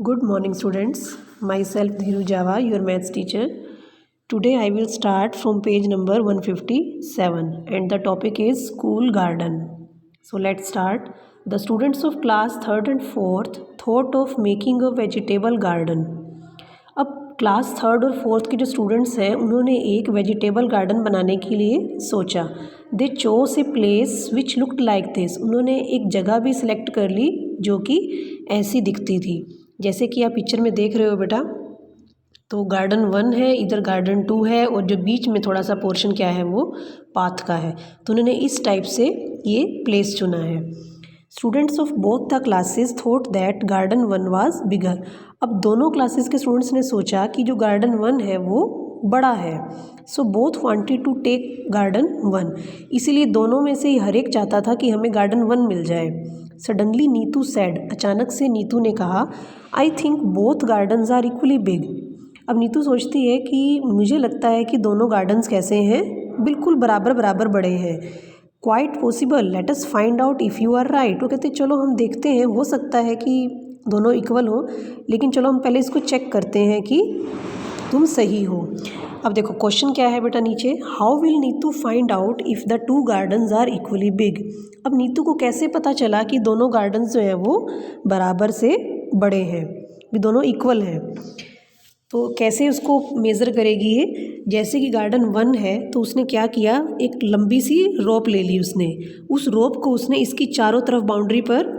Good morning, students. Myself Dhiru Java, your maths teacher. Today I will start from page number 157 and the topic is school garden. So let's start. The students of class 3rd and 4th thought of making a vegetable garden. अब class 3rd और 4th के जो students हैं उन्होंने एक vegetable garden बनाने के लिए सोचा. They chose a place which looked like this. उन्होंने एक जगह भी सिलेक्ट कर ली जो कि ऐसी दिखती थी जैसे कि आप पिक्चर में देख रहे हो बेटा. तो गार्डन 1 है, इधर गार्डन 2 है और जो बीच में थोड़ा सा पोर्शन क्या है वो पाथ का है. तो उन्होंने इस टाइप से ये प्लेस चुना है. Students of both the classes thought that garden 1 was बिगर. अब दोनों क्लासेस के स्टूडेंट्स ने सोचा कि जो गार्डन 1 है वो बड़ा है. So both wanted to take garden 1. इसीलिए दोनों में से हर एक चाहता था कि हमें गार्डन 1 मिल जाए. Suddenly Neetu said. अचानक से नीतू ने कहा, I think both gardens are equally big. अब नीतू सोचती है कि मुझे लगता है कि दोनों गार्डन्स कैसे हैं, बिल्कुल बराबर बराबर बड़े हैं. Quite possible, let us find out if you are right. वो कहते चलो हम देखते हैं, हो सकता है कि दोनों इक्वल हो, लेकिन चलो हम पहले इसको चेक करते हैं कि तुम सही हो. अब देखो क्वेश्चन क्या है बेटा नीचे. How will Neetu find out if the two gardens are equally big. अब नीतू को कैसे पता चला कि दोनों गार्डन्स जो हैं वो बराबर से बड़े हैं, भी दोनों इक्वल हैं. तो कैसे उसको मेज़र करेगी ये. जैसे कि गार्डन 1 है तो उसने क्या किया, एक लंबी सी रोप ले ली उसने. उस रोप को उसने इसकी चारों तरफ बाउंड्री पर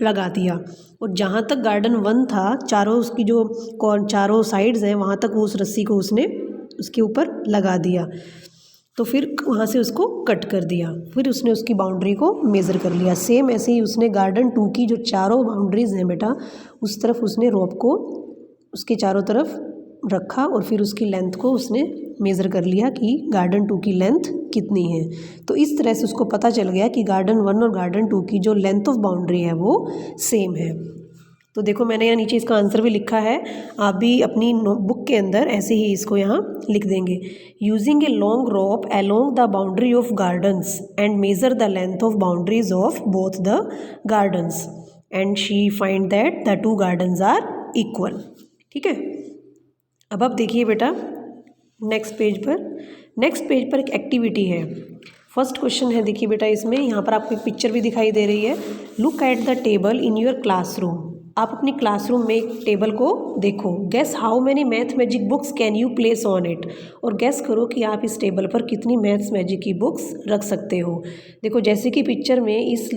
लगा दिया और जहाँ तक गार्डन 1 था चारों उसकी जो चारों साइड्स हैं वहाँ तक वो उस रस्सी को उसने उसके ऊपर लगा दिया. तो फिर वहाँ से उसको कट कर दिया. फिर उसने उसकी बाउंड्री को मेज़र कर लिया. सेम ऐसे ही उसने गार्डन 2 की जो चारों बाउंड्रीज़ हैं बेटा उस तरफ उसने रोप को उसके चारों तरफ रखा और फिर उसकी लेंथ को उसने मेज़र कर लिया कि गार्डन 2 की लेंथ कितनी है. तो इस तरह से उसको पता चल गया कि गार्डन 1 और गार्डन 2 की जो लेंथ ऑफ बाउंड्री है वो सेम है. तो देखो मैंने यहाँ नीचे इसका आंसर भी लिखा है, आप भी अपनी नोटबुक के अंदर ऐसे ही इसको यहाँ लिख देंगे. Using a long rope along the boundary of gardens and measure the length of boundaries of both the gardens and she find that the two gardens are equal. ठीक है. अब आप देखिए बेटा नेक्स्ट पेज पर एक एक्टिविटी है. First question है, देखिए बेटा इसमें यहाँ पर आपको एक पिक्चर भी दिखाई दे रही है. Look at the table in your classroom. आप अपनी क्लासरूम में एक टेबल को देखो. Guess how many math magic books can you place on it. और गेस करो कि आप इस टेबल पर कितनी मैथ्स मैजिक की बुक्स रख सकते हो. देखो जैसे कि पिक्चर में इस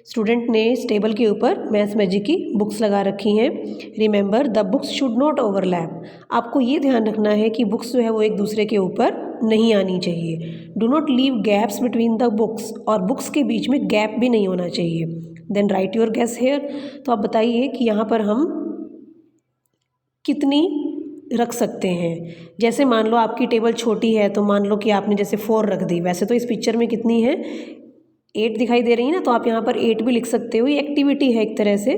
स्टूडेंट ने इस टेबल के ऊपर मैथ्स मैजिक की बुक्स लगा रखी हैं. Remember the books should not overlap. आपको ये ध्यान रखना है कि बुक्स जो है वो एक दूसरे के ऊपर नहीं आनी चाहिए. Do not leave gaps between the books. और बुक्स के बीच में गैप भी नहीं होना चाहिए. Then write your guess here. तो आप बताइए कि यहाँ पर हम कितनी रख सकते हैं. जैसे मान लो आपकी टेबल छोटी है तो मान लो कि आपने जैसे 4 रख दी. वैसे तो इस पिक्चर में कितनी है, 8 दिखाई दे रही है ना, तो आप यहाँ पर 8 भी लिख सकते हो. ये एक्टिविटी है एक तरह से.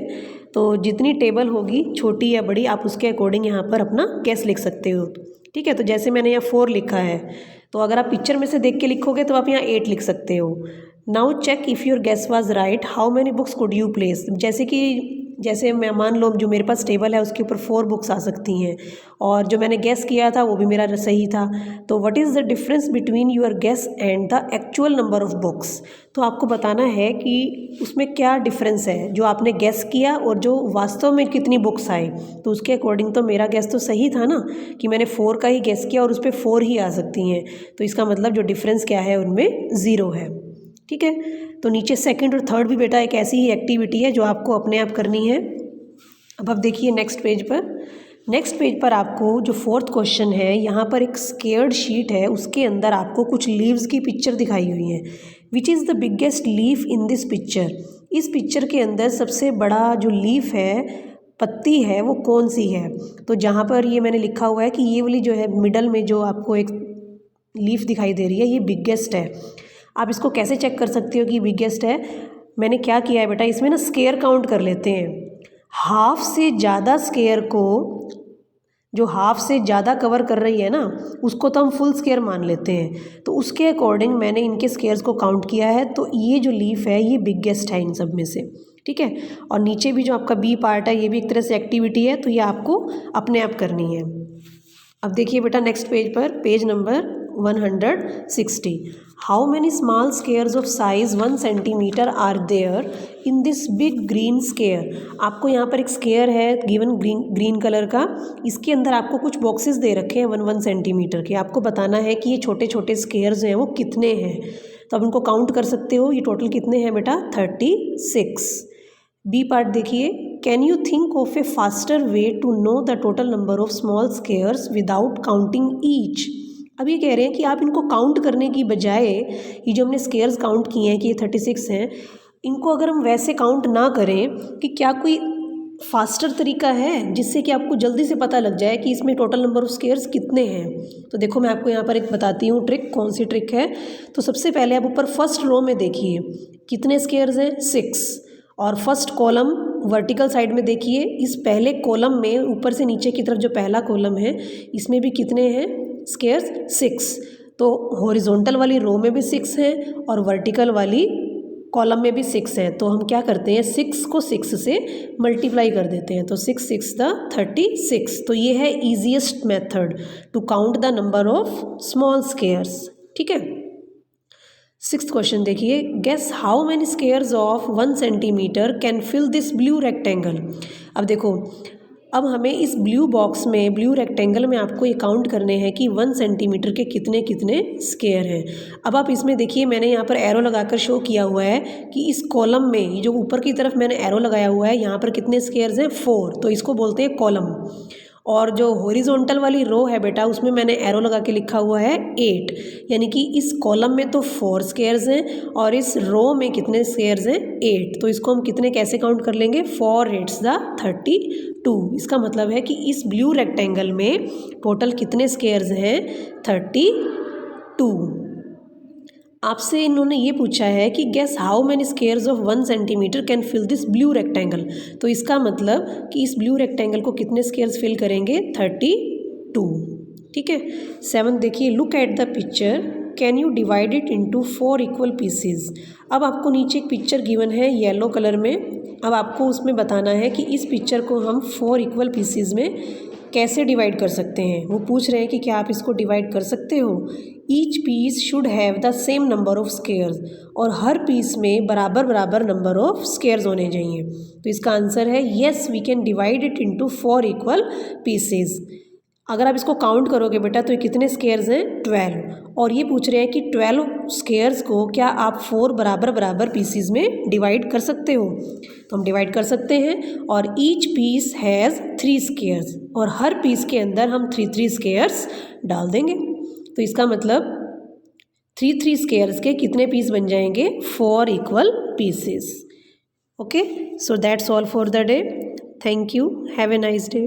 तो जितनी टेबल होगी छोटी या बड़ी आप उसके अकॉर्डिंग यहाँ पर अपना गेस लिख सकते हो. ठीक है. तो जैसे मैंने यहाँ 4 लिखा है तो अगर आप पिक्चर में से देख के लिखोगे तो आप यहाँ 8 लिख सकते हो. Now check if your guess was right how many books could you place. जैसे मैं मान लो जो मेरे पास टेबल है उसके ऊपर 4 बुक्स आ सकती हैं और जो मैंने गेस किया था वो भी मेरा सही था. तो what is the difference between your guess and the actual number of books. तो आपको बताना है कि उसमें क्या डिफरेंस है, जो आपने गेस किया और जो वास्तव में कितनी बुक्स आई. तो उसके अकॉर्डिंग तो मेरा गेस तो सही था ना कि मैंने 4 का ही गेस किया और उस पर 4 ही आ सकती हैं. तो इसका मतलब जो डिफरेंस क्या है उनमें 0 है. ठीक है. तो नीचे 2nd और 3rd भी बेटा एक ऐसी ही एक्टिविटी है जो आपको अपने आप करनी है. अब आप देखिए नेक्स्ट पेज पर आपको जो 4th क्वेश्चन है यहाँ पर एक स्केयर्ड शीट है, उसके अंदर आपको कुछ लीव्स की पिक्चर दिखाई हुई है. Which is the biggest leaf in this picture. इस पिक्चर के अंदर सबसे बड़ा जो लीफ है, पत्ती है, वो कौन सी है. तो जहाँ पर ये मैंने लिखा हुआ है कि ये वाली जो है मिडल में जो आपको एक लीफ दिखाई दे रही है ये बिगेस्ट है. आप इसको कैसे चेक कर सकते हो कि बिगेस्ट है. मैंने क्या किया है बेटा, इसमें ना स्केयर काउंट कर लेते हैं. हाफ से ज़्यादा स्केयर को, जो हाफ से ज़्यादा कवर कर रही है ना, उसको तो हम फुल स्केयर मान लेते हैं. तो उसके अकॉर्डिंग मैंने इनके स्केयर्स को काउंट किया है. तो ये जो लीफ है ये बिगेस्ट है इन सब में से. ठीक है। और नीचे भी जो आपका बी पार्ट है ये भी एक तरह से एक्टिविटी है, तो ये आपको अपने आप करनी है। अब देखिए बेटा नेक्स्ट पेज पर, page number 160, how many small squares of size 1 centimetre are there in this big green square. आपको यहाँ पर एक स्क्वेयर है गिवन ग्रीन कलर का, इसके अंदर आपको कुछ बॉक्सेस दे रखे हैं 1 सेंटीमीटर के। आपको बताना है कि ये छोटे छोटे स्क्वेयर्स हैं वो कितने हैं, तो आप इनको काउंट कर सकते हो। ये टोटल कितने हैं बेटा, 36। बी पार्ट देखिए, can you think of a faster way to know the total number of small squares without counting each. अब ये कह रहे हैं कि आप इनको काउंट करने की बजाय, ये जो हमने स्क्वेयर्स काउंट किए हैं कि ये 36 हैं, इनको अगर हम वैसे काउंट ना करें कि क्या कोई फास्टर तरीका है जिससे कि आपको जल्दी से पता लग जाए कि इसमें टोटल नंबर ऑफ स्क्वेयर्स कितने हैं। तो देखो मैं आपको यहाँ पर एक बताती हूँ ट्रिक, कौन सी ट्रिक है। तो सबसे पहले आप ऊपर फर्स्ट रो में देखिए कितने स्क्वेयर्स हैं, 6। और फर्स्ट कॉलम वर्टिकल साइड में देखिए, इस पहले कॉलम में ऊपर से नीचे की तरफ जो पहला कॉलम है इसमें भी कितने हैं स्क्वेयर्स, 6। तो हॉरिजॉन्टल वाली रो में भी 6 हैं और वर्टिकल वाली कॉलम में भी 6 हैं। तो हम क्या करते हैं, 6 को 6 से मल्टीप्लाई कर देते हैं, तो 6 6 द 36। तो ये है easiest method to count the number of small squares. ठीक है। 6th क्वेश्चन देखिए, guess how many squares of 1 centimetre can fill this blue rectangle. अब देखो, अब हमें इस ब्लू बॉक्स में, ब्लू रेक्टेंगल में आपको ये काउंट करने हैं कि 1 सेंटीमीटर के कितने कितने स्क्वेयर हैं। अब आप इसमें देखिए, मैंने यहाँ पर एरो लगाकर शो किया हुआ है कि इस कॉलम में, ये जो ऊपर की तरफ मैंने एरो लगाया हुआ है, यहाँ पर कितने स्क्वेयर्स हैं, 4। तो इसको बोलते हैं कॉलम। और जो हॉरिजॉन्टल वाली रो है बेटा, उसमें मैंने एरो लगा के लिखा हुआ है 8। यानी कि इस कॉलम में तो 4 स्क्वेयर्स हैं और इस रो में कितने स्क्वेयर्स हैं, 8। तो इसको हम कितने कैसे काउंट कर लेंगे, 4 8 द 32। इसका मतलब है कि इस ब्लू रेक्टेंगल में टोटल कितने स्क्वेयर्स हैं, 32। आपसे इन्होंने ये पूछा है कि guess how many squares of 1 centimetre can fill this blue rectangle. तो इसका मतलब कि इस ब्लू रेक्टेंगल को कितने स्क्वेयर्स फिल करेंगे, 32। ठीक है। 7 देखिए, look at the picture, can you divide it into 4 equal pieces. अब आपको नीचे एक पिक्चर गिवन है येलो कलर में। अब आपको उसमें बताना है कि इस पिक्चर को हम 4 इक्वल पीसेस में कैसे डिवाइड कर सकते हैं। वो पूछ रहे हैं कि क्या आप इसको डिवाइड कर सकते हो। Each piece should have the same number of squares, और हर पीस में बराबर बराबर नंबर ऑफ स्क्वेयर्स होने चाहिए। तो इसका आंसर है yes, we can divide it into 4 equal pieces. अगर आप इसको काउंट करोगे बेटा तो ये कितने स्क्वेयर्स हैं, 12। और ये पूछ रहे हैं कि 12 स्क्वेयर्स को क्या आप 4 बराबर बराबर पीसीज में डिवाइड कर सकते हो। तो हम डिवाइड कर सकते हैं। और ईच पीस हैज़ 3 स्क्वेयर्स, और हर पीस के अंदर हम 3 स्क्वेयर्स डाल देंगे। तो इसका मतलब 3 स्क्वेयर्स के कितने पीस बन जाएंगे, 4 equal pieces. Okay, so that's all for the day. Thank you, have a nice day.